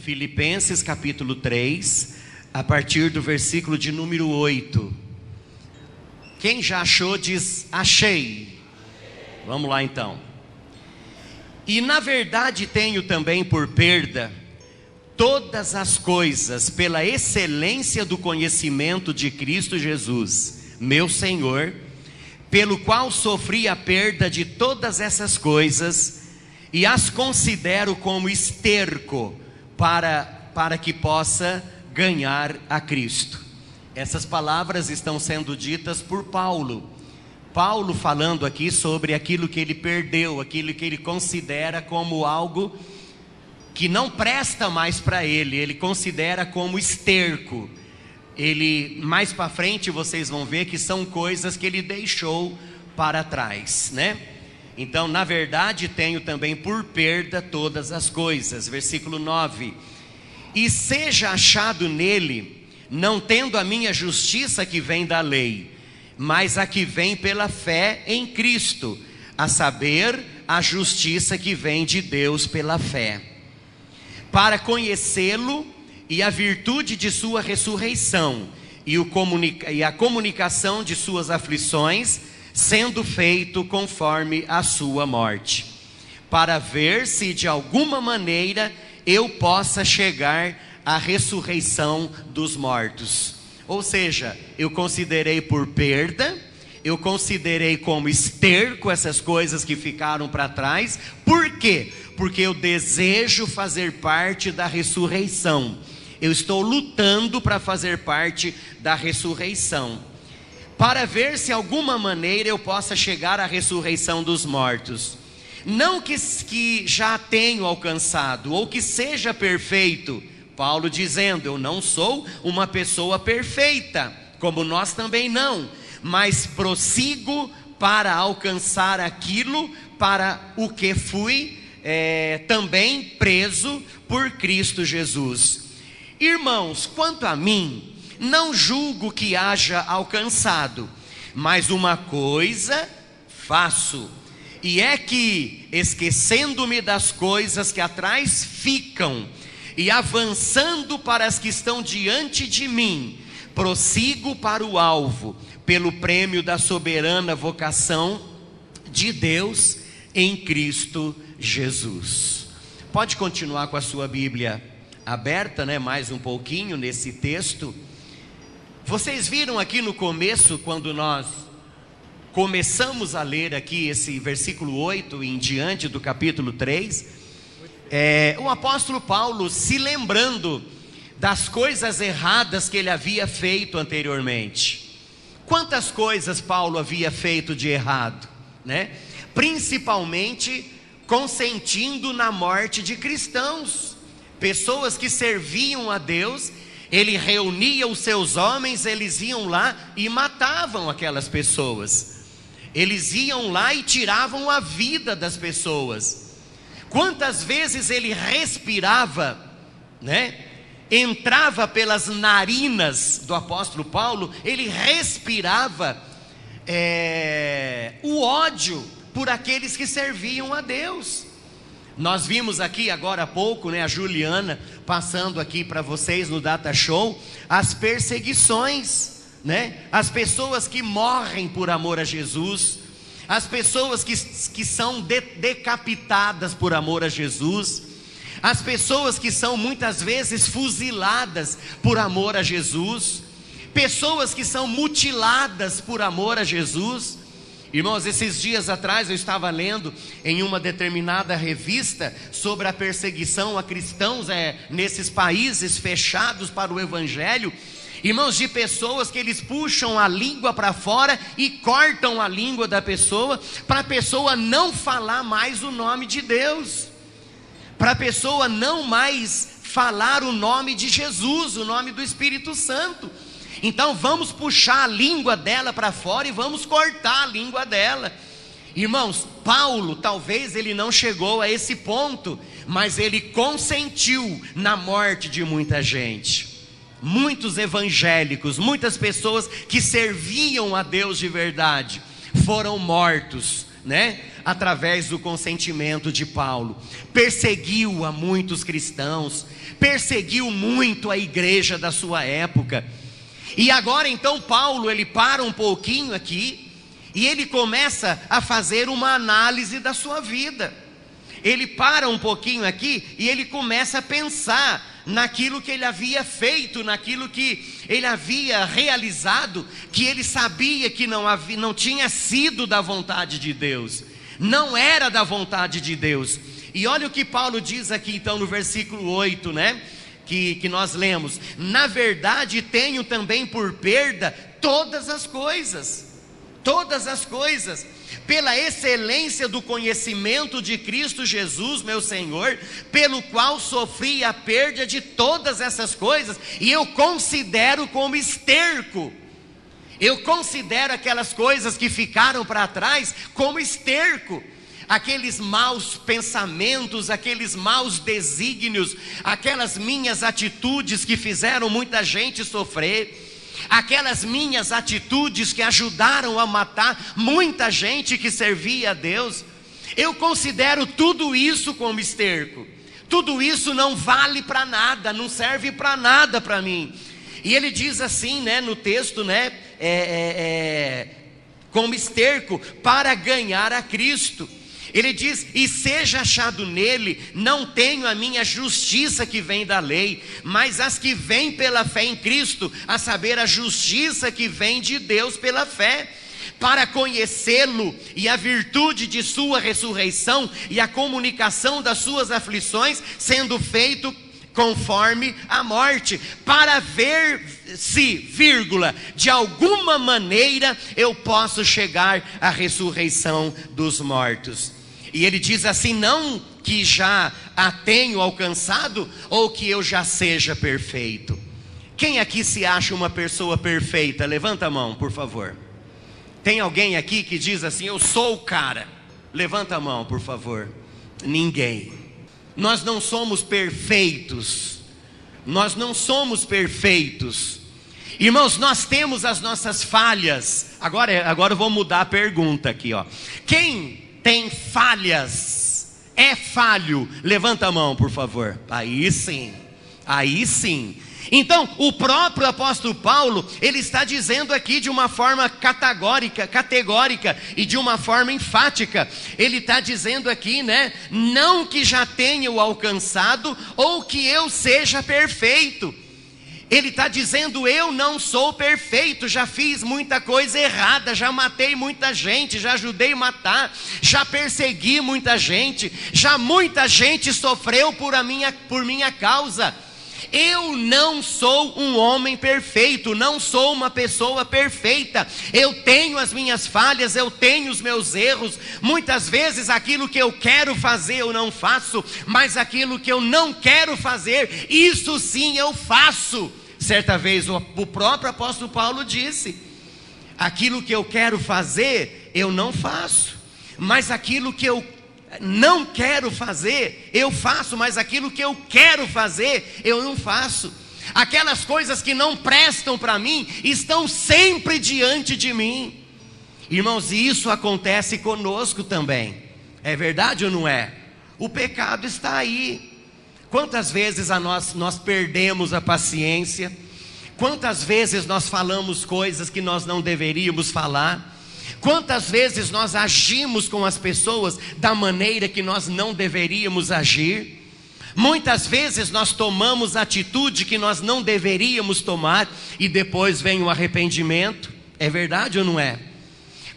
Filipenses capítulo 3, a partir do versículo de número 8. Quem já achou diz: achei. Vamos lá então. E na verdade tenho também por perda todas as coisas pela excelência do conhecimento de Cristo Jesus, meu Senhor, pelo qual sofri a perda de todas essas coisas e as considero como esterco para que possa ganhar a Cristo. Essas palavras estão sendo ditas por Paulo falando aqui sobre aquilo que ele perdeu, aquilo que ele considera como algo que não presta mais para ele, ele considera como esterco. Ele, mais para frente vocês vão ver que são coisas que ele deixou para trás, né? Então, na verdade, tenho também por perda todas as coisas. Versículo 9: e seja achado nele, não tendo a minha justiça que vem da lei, mas a que vem pela fé em Cristo, a saber, a justiça que vem de Deus pela fé, para conhecê-lo e a virtude de sua ressurreição e a comunicação de suas aflições, sendo feito conforme a sua morte, para ver se de alguma maneira eu possa chegar à ressurreição dos mortos. Ou seja, eu considerei por perda, eu considerei como esterco essas coisas que ficaram para trás. Por quê? Porque eu desejo fazer parte da ressurreição. Eu estou lutando para fazer parte da ressurreição, para ver se alguma maneira eu possa chegar à ressurreição dos mortos. Não que já tenho alcançado, ou que seja perfeito. Paulo dizendo: eu não sou uma pessoa perfeita, como nós também não, mas prossigo para alcançar aquilo para o que fui também preso por Cristo Jesus. Irmãos, quanto a mim, não julgo que haja alcançado, mas uma coisa faço, e é que, esquecendo-me das coisas que atrás ficam, e avançando para as que estão diante de mim, prossigo para o alvo, pelo prêmio da soberana vocação de Deus em Cristo Jesus. Pode continuar com a sua Bíblia aberta, né? Mais um pouquinho nesse texto. Vocês viram aqui no começo, quando nós começamos a ler aqui esse versículo 8 em diante do capítulo 3, o apóstolo Paulo se lembrando das coisas erradas que ele havia feito anteriormente. Quantas coisas Paulo havia feito de errado, né? Principalmente consentindo na morte de cristãos, pessoas que serviam a Deus. Ele reunia os seus homens, eles iam lá e matavam aquelas pessoas. Eles iam lá e tiravam a vida das pessoas. Quantas vezes ele respirava, né? Entrava pelas narinas do apóstolo Paulo, ele respirava o ódio por aqueles que serviam a Deus. Nós vimos aqui agora há pouco, né, a Juliana passando aqui para vocês no Data Show, as perseguições, né? As pessoas que morrem por amor a Jesus, as pessoas que são decapitadas por amor a Jesus, as pessoas que são muitas vezes fuziladas por amor a Jesus, pessoas que são mutiladas por amor a Jesus. Irmãos, esses dias atrás eu estava lendo em uma determinada revista sobre a perseguição a cristãos nesses países fechados para o evangelho. Irmãos, de pessoas que eles puxam a língua para fora e cortam a língua da pessoa, para a pessoa não falar mais o nome de Deus, para a pessoa não mais falar o nome de Jesus, o nome do Espírito Santo. Então vamos puxar a língua dela para fora e vamos cortar a língua dela. Irmãos, Paulo, talvez ele não chegou a esse ponto, mas ele consentiu na morte de muita gente. Muitos evangélicos, muitas pessoas que serviam a Deus de verdade, foram mortos né? Através do consentimento de Paulo, perseguiu a muitos cristãos, perseguiu muito a igreja da sua época. E agora então Paulo, ele para um pouquinho aqui, e ele começa a fazer uma análise da sua vida. Ele para um pouquinho aqui, e ele começa a pensar naquilo que ele havia feito, naquilo que ele havia realizado, que ele sabia que não tinha sido da vontade de Deus, não era da vontade de Deus. E olha o que Paulo diz aqui então no versículo 8, né? Que nós lemos: na verdade tenho também por perda todas as coisas, pela excelência do conhecimento de Cristo Jesus, meu Senhor, pelo qual sofri a perda de todas essas coisas, e eu considero como esterco. Eu considero aquelas coisas que ficaram para trás como esterco. Aqueles maus pensamentos, aqueles maus desígnios, aquelas minhas atitudes que fizeram muita gente sofrer, aquelas minhas atitudes que ajudaram a matar muita gente que servia a Deus, eu considero tudo isso como esterco. Tudo isso não vale para nada, não serve para nada para mim. E ele diz assim, né, no texto, né, como esterco para ganhar a Cristo. Ele diz: e seja achado nele, não tenho a minha justiça que vem da lei, mas as que vêm pela fé em Cristo, a saber, a justiça que vem de Deus pela fé, para conhecê-lo e a virtude de sua ressurreição e a comunicação das suas aflições, sendo feito conforme a morte, para ver se, de alguma maneira eu posso chegar à ressurreição dos mortos. E ele diz assim: não que já a tenho alcançado, ou que eu já seja perfeito. Quem aqui se acha uma pessoa perfeita? Levanta a mão, por favor. Tem alguém aqui que diz assim: eu sou o cara? Levanta a mão, por favor. Ninguém. Nós não somos perfeitos. Nós não somos perfeitos. Irmãos, nós temos as nossas falhas. Agora eu vou mudar a pergunta aqui, ó. Quem tem falhas, é falho? Levanta a mão, por favor. Aí sim. Então, o próprio apóstolo Paulo, ele está dizendo aqui de uma forma categórica e de uma forma enfática. Ele está dizendo aqui, né? Não que já tenha o alcançado, ou que eu seja perfeito. Ele está dizendo: eu não sou perfeito, já fiz muita coisa errada, já matei muita gente, já ajudei a matar, já persegui muita gente, já muita gente sofreu por minha causa. Eu não sou um homem perfeito, não sou uma pessoa perfeita. Eu tenho as minhas falhas, eu tenho os meus erros. Muitas vezes aquilo que eu quero fazer eu não faço, mas aquilo que eu não quero fazer, isso sim eu faço. Certa vez o próprio apóstolo Paulo disse: aquilo que eu quero fazer eu não faço, mas aquilo que eu não quero fazer eu faço, mas aquilo que eu quero fazer eu não faço. Aquelas coisas que não prestam para mim estão sempre diante de mim. Irmãos, e isso acontece conosco também. É verdade ou não é? O pecado está aí. Quantas vezes nós perdemos a paciência? Quantas vezes nós falamos coisas que nós não deveríamos falar? Quantas vezes nós agimos com as pessoas da maneira que nós não deveríamos agir? Muitas vezes nós tomamos atitude que nós não deveríamos tomar, e depois vem o arrependimento. É verdade ou não é?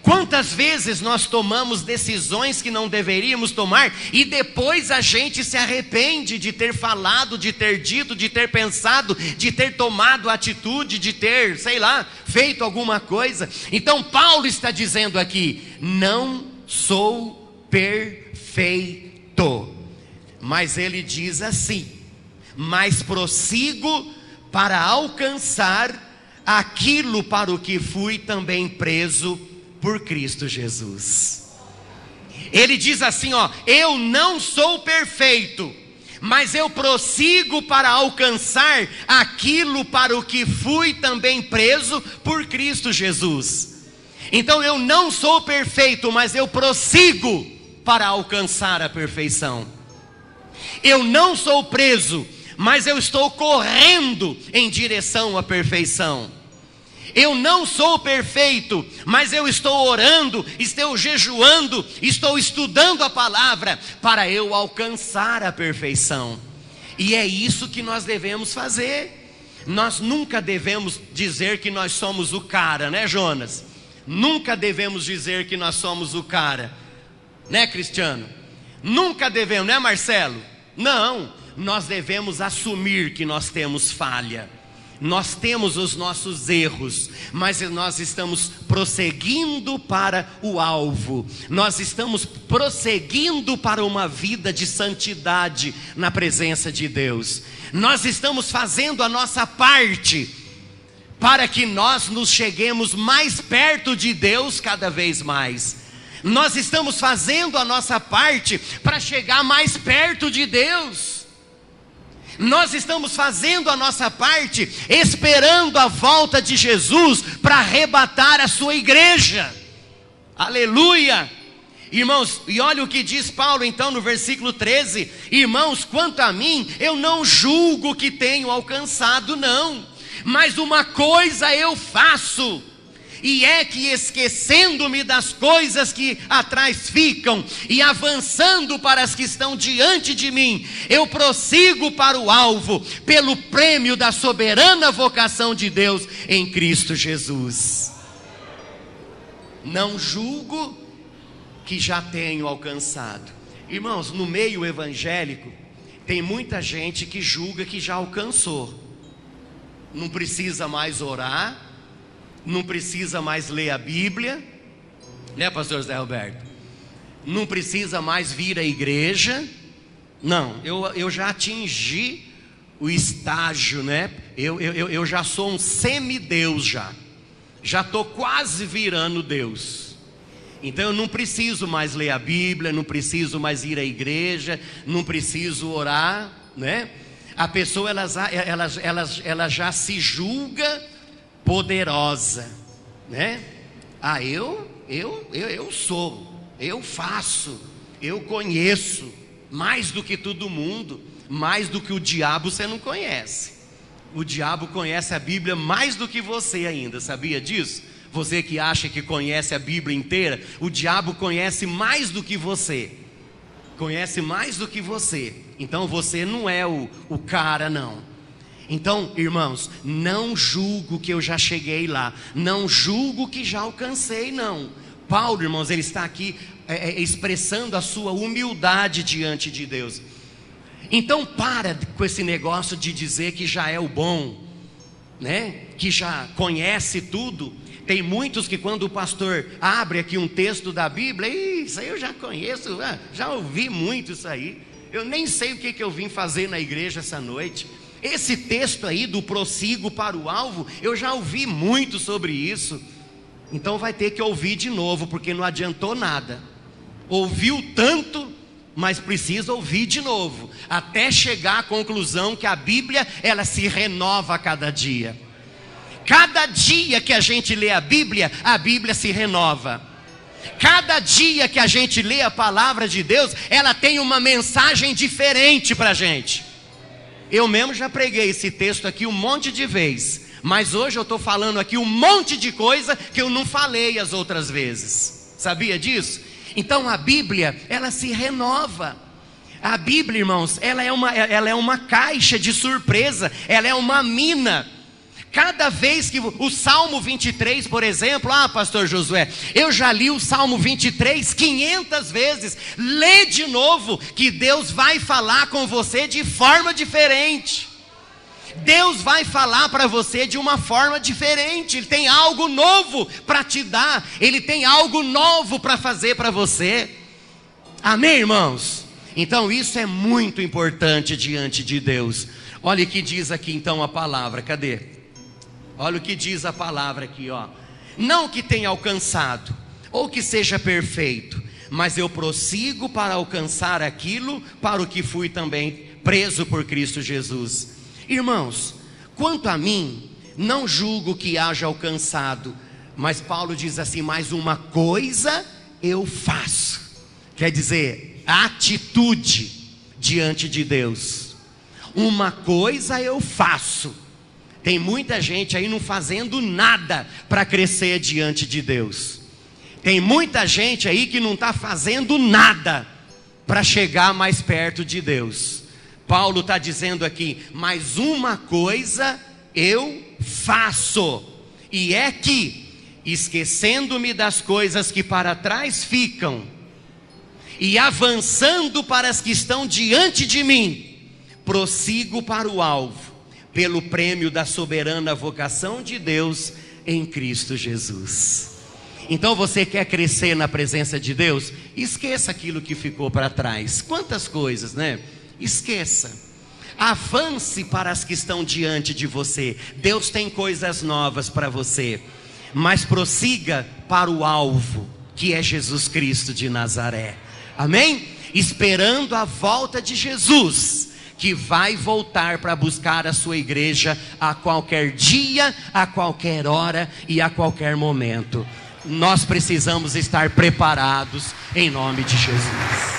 Quantas vezes nós tomamos decisões que não deveríamos tomar, e depois a gente se arrepende de ter falado, de ter dito, de ter pensado, de ter tomado atitude, de ter, feito alguma coisa. Então Paulo está dizendo aqui: não sou perfeito. Mas ele diz assim: mas prossigo para alcançar aquilo para o que fui também preso por Cristo Jesus. Ele diz assim, ó: eu não sou perfeito, mas eu prossigo para alcançar aquilo para o que fui também preso por Cristo Jesus. Então eu não sou perfeito, mas eu prossigo para alcançar a perfeição. Eu não sou preso, mas eu estou correndo em direção à perfeição. Eu não sou perfeito, mas eu estou orando, estou jejuando, estou estudando a palavra para eu alcançar a perfeição. E é isso que nós devemos fazer. Nós nunca devemos dizer que nós somos o cara, né, Jonas? Nunca devemos dizer que nós somos o cara, né, Cristiano? Nunca devemos, né, Marcelo? Não, nós devemos assumir que nós temos falha. Nós temos os nossos erros, mas nós estamos prosseguindo para o alvo. Nós estamos prosseguindo para uma vida de santidade na presença de Deus. Nós estamos fazendo a nossa parte para que nós nos cheguemos mais perto de Deus cada vez mais. Nós estamos fazendo a nossa parte para chegar mais perto de Deus. Nós estamos fazendo a nossa parte, esperando a volta de Jesus para arrebatar a sua igreja. Aleluia! Irmãos, e olha o que diz Paulo então no versículo 13: irmãos, quanto a mim, eu não julgo que tenho alcançado, não, mas uma coisa eu faço, e é que esquecendo-me das coisas que atrás ficam e avançando para as que estão diante de mim, eu prossigo para o alvo, pelo prêmio da soberana vocação de Deus em Cristo Jesus. Não julgo que já tenho alcançado. Irmãos, no meio evangélico tem muita gente que julga que já alcançou. Não precisa mais orar, não precisa mais ler a Bíblia, né, pastor Zé Roberto? Não precisa mais vir à igreja. Não, eu já atingi o estágio, né? Eu já sou um semideus já estou quase virando Deus. Então eu não preciso mais ler a Bíblia, não preciso mais ir à igreja, não preciso orar, né? A pessoa ela já se julga poderosa, né? Ah, eu sou, eu faço, eu conheço mais do que todo mundo, mais do que o diabo você não conhece. O diabo conhece a Bíblia mais do que você ainda, sabia disso? Você que acha que conhece a Bíblia inteira, o diabo conhece mais do que você. Conhece mais do que você. Então você não é o cara, não. Então, irmãos, não julgo que eu já cheguei lá, não julgo que já alcancei, não. Paulo, irmãos, ele está aqui expressando a sua humildade diante de Deus. Então para com esse negócio de dizer que já é o bom, né? Que já conhece tudo. Tem muitos que quando o pastor abre aqui um texto da Bíblia, isso aí eu já conheço, já ouvi muito isso aí. Eu nem sei o que eu vim fazer na igreja essa noite. Esse texto aí do prossigo para o alvo, eu já ouvi muito sobre isso. Então vai ter que ouvir de novo, porque não adiantou nada. Ouviu tanto, mas precisa ouvir de novo, até chegar à conclusão que a Bíblia, ela se renova a cada dia. Cada dia que a gente lê a Bíblia se renova. Cada dia que a gente lê a palavra de Deus, ela tem uma mensagem diferente para a gente. Eu mesmo já preguei esse texto aqui um monte de vezes, mas hoje eu estou falando aqui um monte de coisa que eu não falei as outras vezes. Sabia disso? Então a Bíblia, ela se renova. A Bíblia, irmãos, ela é uma caixa de surpresa, ela é uma mina. Cada vez que o Salmo 23, por exemplo, pastor Josué, eu já li o Salmo 23 500 vezes. Lê de novo, que Deus vai falar com você de forma diferente. Deus vai falar para você de uma forma diferente. Ele tem algo novo para te dar. Ele tem algo novo para fazer para você. Amém, irmãos? Então isso é muito importante diante de Deus. Olha o que diz aqui então a palavra, cadê? Olha o que diz a palavra aqui, ó. Não que tenha alcançado, ou que seja perfeito, mas eu prossigo para alcançar aquilo para o que fui também preso por Cristo Jesus. Irmãos, quanto a mim, não julgo que haja alcançado, Mas Paulo diz assim: mas uma coisa eu faço. Quer dizer, atitude diante de Deus. Uma coisa eu faço. Tem muita gente aí não fazendo nada para crescer diante de Deus. Tem muita gente aí que não está fazendo nada para chegar mais perto de Deus. Paulo está dizendo aqui: mas uma coisa eu faço, e é que, esquecendo-me das coisas que para trás ficam, e avançando para as que estão diante de mim, prossigo para o alvo, pelo prêmio da soberana vocação de Deus em Cristo Jesus. Então você quer crescer na presença de Deus? Esqueça aquilo que ficou para trás. Quantas coisas, né? Esqueça. Avance para as que estão diante de você. Deus tem coisas novas para você. Mas prossiga para o alvo, que é Jesus Cristo de Nazaré. Amém? Esperando a volta de Jesus, que vai voltar para buscar a sua igreja a qualquer dia, a qualquer hora e a qualquer momento. Nós precisamos estar preparados em nome de Jesus.